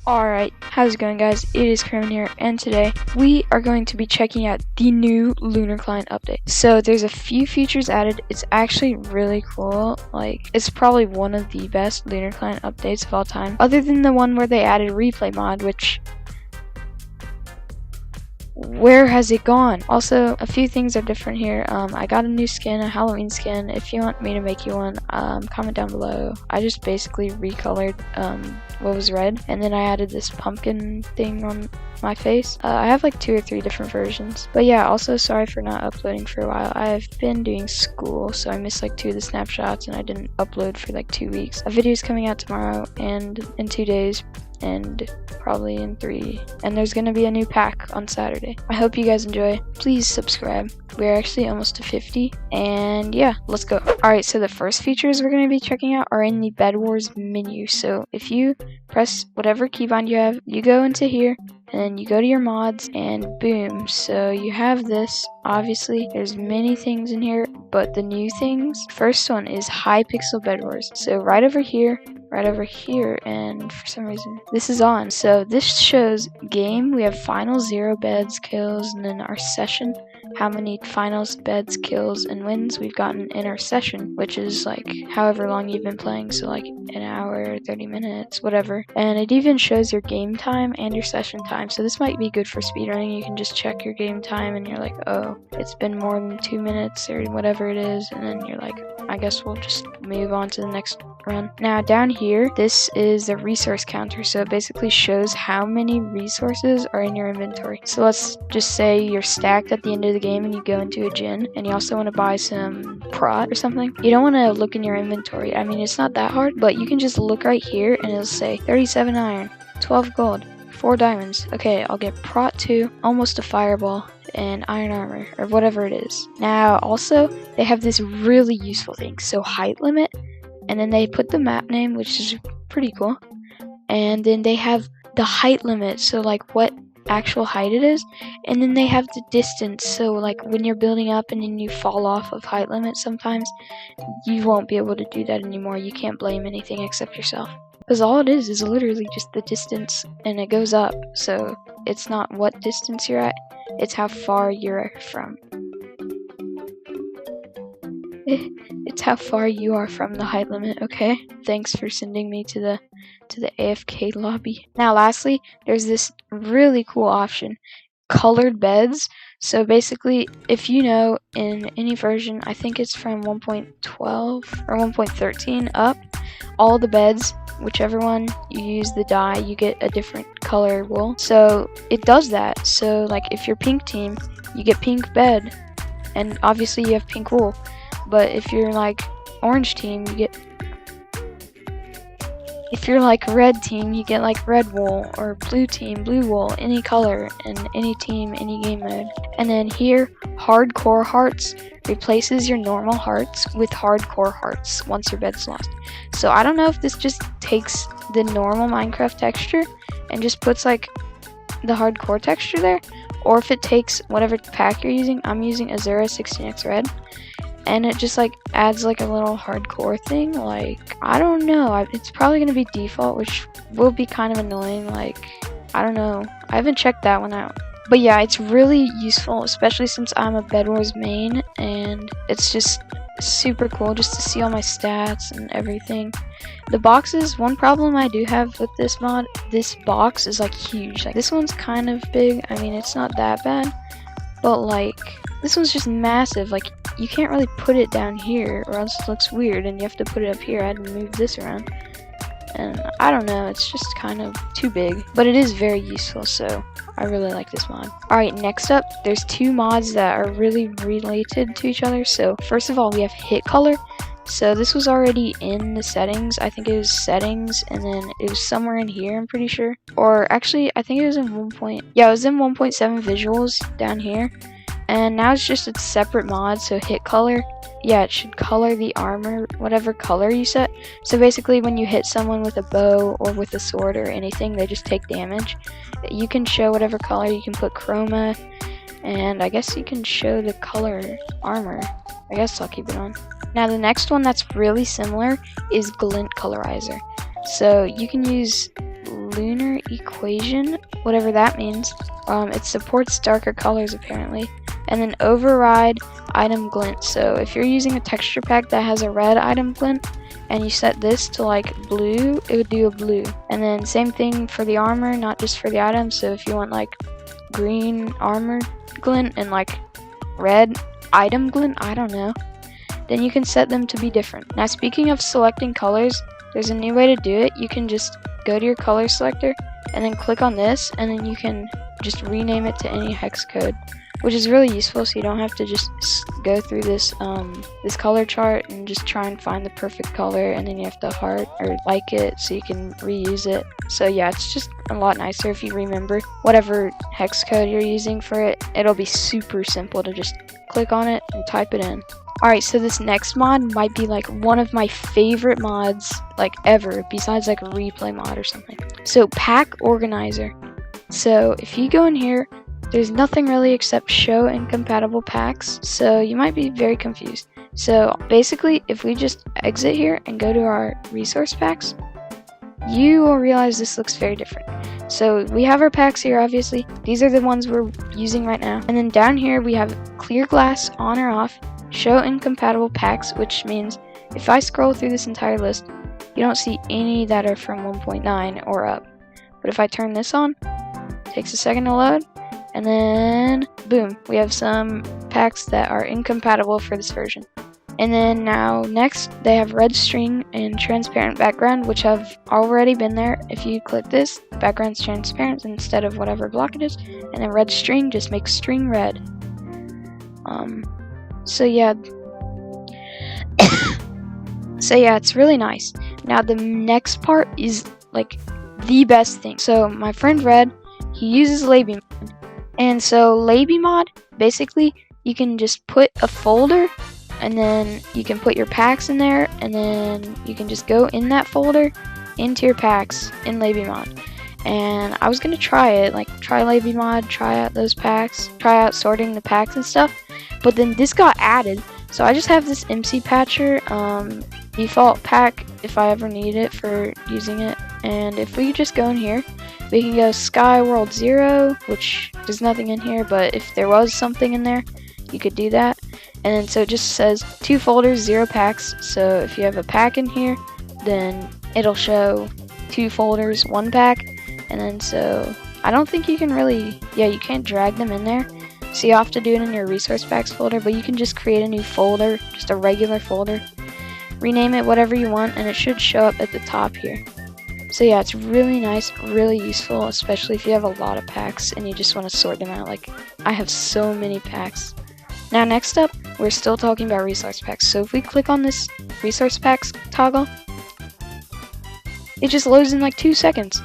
Alright, how's it going, guys? It is Cremon here, and today we are going to be checking out the new Lunar client update. So there's a few features added. It's actually really cool. Like, it's probably one of the best Lunar client updates of all time, other than the one where they added replay mod, which... where has it gone? Also, a few things are different here. I got a new skin, a Halloween skin. If you want me to make you one, comment down below. I just basically recolored what was red, and then I added this pumpkin thing on my face. I have like 2 or 3 different versions. But yeah, also sorry for not uploading for a while. I've been doing school, so I missed like 2 of the snapshots, and I didn't upload for like 2 weeks. A video is coming out tomorrow, and in 2 days, and probably in 3, and there's gonna be a new pack on Saturday. I hope you guys enjoy. Please subscribe. We're actually almost to 50, and yeah, let's go. Alright, so the first features we're gonna be checking out are in the Bedwars menu. So if you press whatever keybind you have, you go into here, and then you go to your mods, and boom. So you have this. Obviously, there's many things in here, but the new things, first one is Hypixel Bedwars. So right over here, and for some reason this is on. So this shows game. We have final 0 beds, kills, and then our session, how many finals, beds, kills, and wins we've gotten in our session, which is like however long you've been playing, so like an hour, 30 minutes, whatever. And it even shows your game time and your session time, so this might be good for speedrunning. You can just check your game time and you're like, oh, it's been more than 2 minutes or whatever it is, and then you're like, I guess we'll just move on to the next run. Now down here, this is the resource counter, so it basically shows how many resources are in your inventory. So let's just say you're stacked at the end of the game and you go into a gym and you also want to buy some prot or something. You don't want to look in your inventory. I mean, it's not that hard, but you can just look right here and it'll say 37 iron, 12 gold, 4 diamonds. Okay, I'll get prot 2, almost a fireball, and iron armor, or whatever it is. Now also, they have this really useful thing, so height limit, and then they put the map name, which is pretty cool, and then they have the height limit, so like what actual height it is, and then they have the distance, so like when you're building up and then you fall off of height limit sometimes, you won't be able to do that anymore. You can't blame anything except yourself, because all it is literally just the distance, and it goes up, so it's not what distance you're at, it's how far you're from. It's how far you are from the height limit, okay? Thanks for sending me to the AFK lobby. Now lastly, there's this really cool option, colored beds. So basically, if you know, in any version, I think it's from 1.12 or 1.13 up, all the beds, whichever one you use the dye, you get a different color wool. So it does that. So like if you're pink team, you get pink bed, and obviously you have pink wool. But if you're like orange team, you get, if you're like red team, you get like red wool, or blue team, blue wool, any color, and any team, any game mode. And then here, hardcore hearts replaces your normal hearts with hardcore hearts once your bed's lost. So I don't know if this just takes the normal Minecraft texture and just puts like the hardcore texture there, or if it takes whatever pack you're using. I'm using Azura 16x red, and it just like adds like a little hardcore thing. Like, I don't know, it's probably gonna be default, which will be kind of annoying. Like, I don't know, I haven't checked that one out. But yeah, it's really useful, especially since I'm a Bedwars main, and it's just super cool just to see all my stats and everything. The boxes, one problem I do have with this mod, this box is like huge. Like, this one's kind of big. I mean, it's not that bad, but like this one's just massive. Like, you can't really put it down here or else it looks weird, and you have to put it up here. I had to move this around, and I don't know, it's just kind of too big, but it is very useful, so I really like this mod. Alright, next up, there's 2 mods that are really related to each other. So first of all, we have hit color. So this was already in the settings. I think it was settings, and then it was somewhere in here, I'm pretty sure. Or actually, I think it was in it was in 1.7 visuals down here. And now it's just a separate mod, so hit color. Yeah, it should color the armor, whatever color you set. So basically, when you hit someone with a bow or with a sword or anything, they just take damage. You can show whatever color. You can put chroma, and I guess you can show the color armor. I guess I'll keep it on. Now the next one that's really similar is Glint Colorizer. So you can use Lunar equation, whatever that means. It supports darker colors apparently. And then override item glint. So if you're using a texture pack that has a red item glint and you set this to like blue, it would do a blue. And then same thing for the armor, not just for the items. So if you want like green armor glint and like red item glint, I don't know, then you can set them to be different. Now speaking of selecting colors, there's a new way to do it. You can just go to your color selector and then click on this, and then you can just rename it to any hex code, which is really useful, so you don't have to just go through this this color chart and just try and find the perfect color, and then you have to heart or like it so you can reuse it. So yeah, it's just a lot nicer if you remember whatever hex code you're using for it. It'll be super simple to just click on it and type it in. Alright, so this next mod might be like one of my favorite mods like ever, besides like a replay mod or something. So pack organizer. So if you go in here, there's nothing really except show incompatible packs, so you might be very confused. So basically, if we just exit here and go to our resource packs, you will realize this looks very different. So we have our packs here, obviously. These are the ones we're using right now. And then down here we have clear glass on or off, show incompatible packs, which means if I scroll through this entire list, you don't see any that are from 1.9 or up. But if I turn this on, it takes a second to load, and then boom, we have some packs that are incompatible for this version. And then now next they have red string and transparent background, which have already been there. If you click this, the background's transparent instead of whatever block it is, and then red string just makes string red. So yeah it's really nice. Now the next part is like the best thing. So my friend Red, he uses Laby mod, and so Laby mod, basically you can just put a folder and then you can put your packs in there, and then you can just go in that folder into your packs in Laby mod. And I was gonna try it, like try Laby mod, try out those packs, try out sorting the packs and stuff, but then this got added, so I just have this MC Patcher default pack if I ever need it for using it. And if we just go in here, we can go Sky World 0, which there's nothing in here, but if there was something in there, you could do that. And then so it just says 2 folders, 0 packs. So if you have a pack in here, then it'll show 2 folders, 1 pack. And then so I don't think you can really, you can't drag them in there. So you have to do it in your resource packs folder, but you can just create a new folder, just a regular folder. Rename it whatever you want, and it should show up at the top here. So yeah, it's really nice, really useful, especially if you have a lot of packs and you just want to sort them out. Like, I have so many packs. Now next up, we're still talking about resource packs. So if we click on this resource packs toggle, it just loads in like 2 seconds.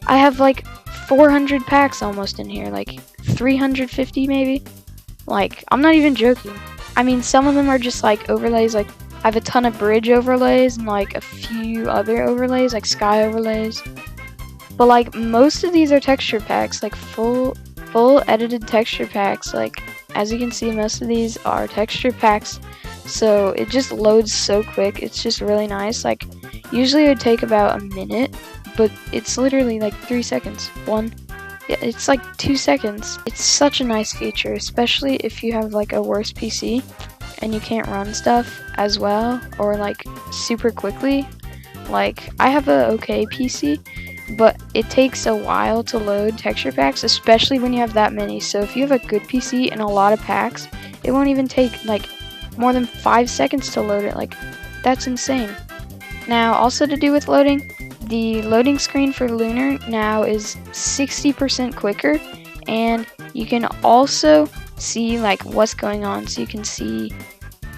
I have like 400 packs almost in here, like 350 maybe. Like, I'm not even joking. I mean, some of them are just like overlays. Like, I have a ton of bridge overlays and like a few other overlays, like sky overlays. But like most of these are texture packs, like full edited texture packs. Like, as you can see, most of these are texture packs. So it just loads so quick. It's just really nice. Like, usually it would take about a minute, but it's literally like 3 seconds. It's like 2 seconds. It's such a nice feature, especially if you have like a worse PC and you can't run stuff as well or like super quickly. Like, I have a okay PC, but it takes a while to load texture packs, especially when you have that many. So if you have a good PC and a lot of packs, it won't even take like more than 5 seconds to load it. Like, that's insane. Now, also to do with loading, the loading screen for Lunar now is 60% quicker, and you can also see like what's going on. So you can see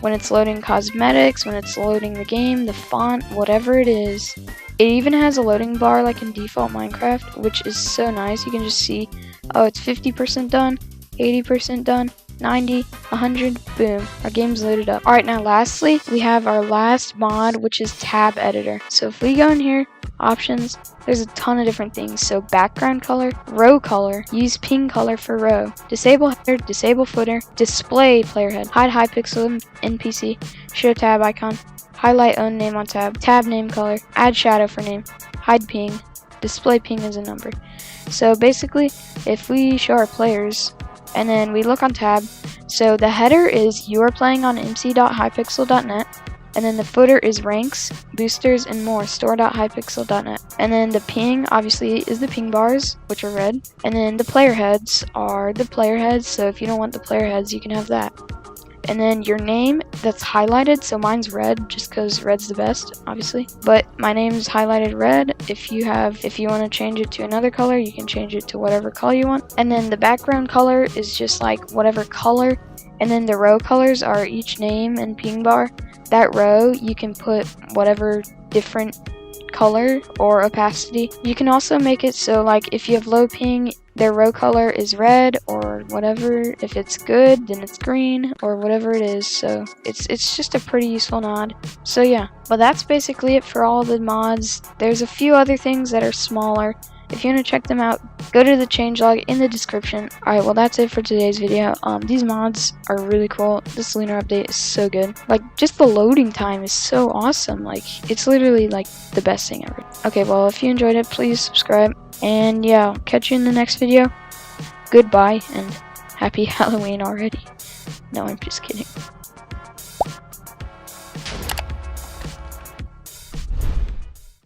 when it's loading cosmetics, when it's loading the game, the font, whatever it is. It even has a loading bar like in default Minecraft, which is so nice. You can just see, oh, it's 50% done, 80% done, 90, 100, boom, our game's loaded up. Alright, now lastly, we have our last mod, which is tab editor. So if we go in here, options, there's a ton of different things. So background color, row color, use ping color for row, disable header, disable footer, display player head, hide Hypixel NPC, show tab icon, highlight own name on tab, tab name color, add shadow for name, hide ping, display ping as a number. So basically, if we show our players and then we look on tab, so the header is you are playing on mc.hypixel.net, and then the footer is ranks, boosters, and more store.hypixel.net. And then the ping obviously is the ping bars, which are red, and then the player heads are the player heads. So if you don't want the player heads, you can have that. And then your name, that's highlighted, so mine's red just because red's the best, obviously. But my name's highlighted red. If you want to change it to another color, you can change it to whatever color you want. And then the background color is just like whatever color. And then the row colors are each name and ping bar. That row, you can put whatever different color or opacity. You can also make it so like if you have low ping, their row color is red or whatever. If it's good, then it's green or whatever it is. So it's just a pretty useful mod. So yeah, but that's basically it for all the mods. There's a few other things that are smaller. If you want to check them out, go to the changelog in the description. Alright, well that's it for today's video. These mods are really cool. This Lunar update is so good. Like, just the loading time is so awesome. Like, it's literally like the best thing ever. Okay, well if you enjoyed it, please subscribe. And yeah, I'll catch you in the next video. Goodbye, and happy Halloween already. No, I'm just kidding.